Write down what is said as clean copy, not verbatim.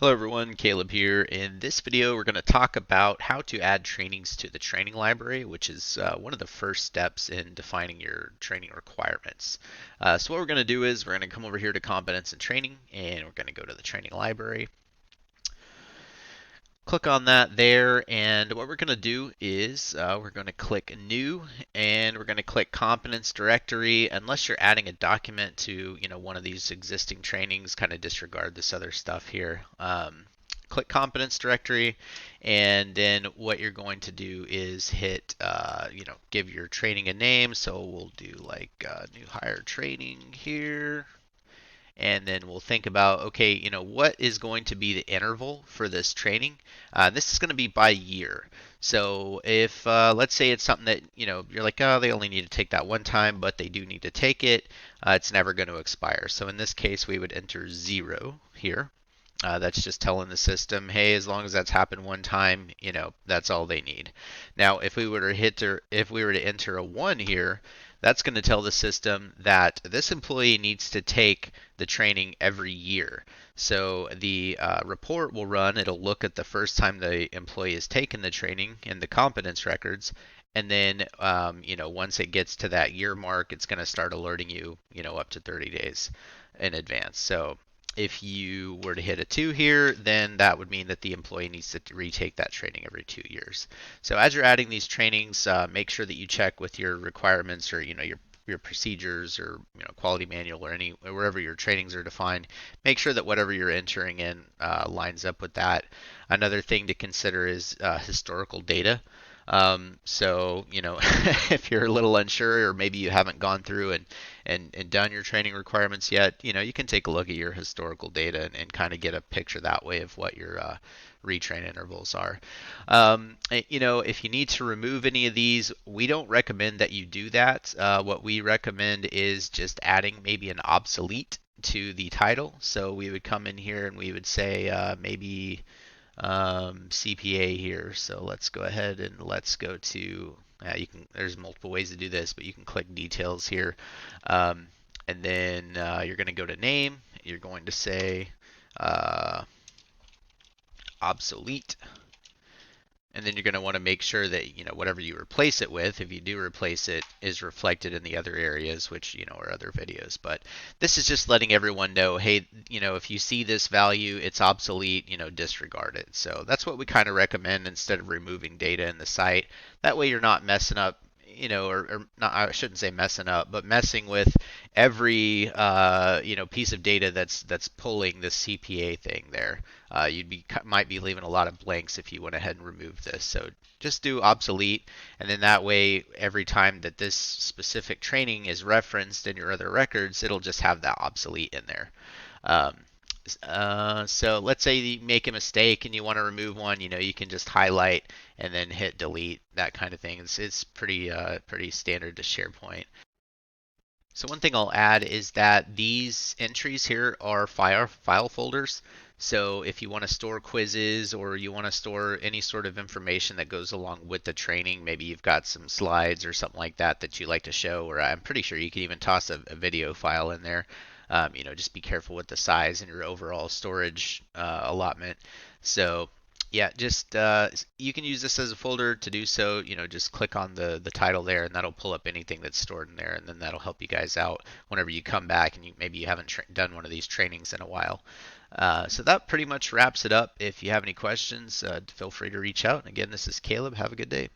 Hello everyone, Caleb here. In this video, we're going to talk about how to add trainings to the training library, which is one of the first steps in defining your training requirements. So what we're going to do is we're going to come over here to Competence and Training, and we're going to go to the training library. Click on that there, and what we're going to do is we're going to click New, and we're going to click Competence Directory. Unless you're adding a document to one of these existing trainings, kind of disregard this other stuff here. Click Competence Directory, and then what you're going to do is hit, give your training a name. So we'll do like new hire training here. And then we'll think about, okay, what is going to be the interval for this training? This is going to be by year. So if, let's say it's something that, you're like, oh, they only need to take that one time, but they do need to take it, it's never going to expire. So in this case, we would enter 0 here. That's just telling the system, hey, as long as that's happened one time, that's all they need. Now, if we were to enter a 1 here, that's going to tell the system that this employee needs to take the training every year. So the report will run. It'll look at the first time the employee has taken the training in the competence records, and then once it gets to that year mark, it's going to start alerting you, up to 30 days in advance. So if you were to hit a 2 here, then that would mean that the employee needs to retake that training every 2 years. So as you're adding these trainings, make sure that you check with your requirements or your procedures or quality manual or wherever your trainings are defined. Make sure that whatever you're entering in lines up with that. Another thing to consider is historical data. So, if you're a little unsure or maybe you haven't gone through and done your training requirements yet, you can take a look at your historical data and kind of get a picture that way of what your retrain intervals are. If you need to remove any of these, we don't recommend that you do that. What we recommend is just adding maybe an obsolete to the title. So we would come in here and we would say maybe CPA here. So let's go ahead and let's go to, there's multiple ways to do this, but you can click details here. And then you're going to go to name. You're going to say obsolete. And then you're going to want to make sure that, whatever you replace it with, if you do replace it, is reflected in the other areas, which, are other videos. But this is just letting everyone know, hey, if you see this value, it's obsolete, disregard it. So that's what we kind of recommend instead of removing data in the site. That way you're not messing up, or not, I shouldn't say messing up, but messing with every, piece of data that's pulling the CPA thing there. Might be leaving a lot of blanks if you went ahead and removed this. So just do obsolete, and then that way every time that this specific training is referenced in your other records, it'll just have that obsolete in there. So let's say you make a mistake and you want to remove one, you can just highlight and then hit delete, that kind of thing. It's pretty standard to SharePoint. So one thing I'll add is that these entries here are file folders. So if you want to store quizzes or you want to store any sort of information that goes along with the training, maybe you've got some slides or something like that that you like to show, or I'm pretty sure you can even toss a video file in there. Just be careful with the size and your overall storage allotment. So yeah, just you can use this as a folder to do so. Just click on the title there, and that'll pull up anything that's stored in there, and then that'll help you guys out whenever you come back and maybe you haven't done one of these trainings in a while. So that pretty much wraps it up. If you have any questions, feel free to reach out. And again, this is Caleb. Have a good day.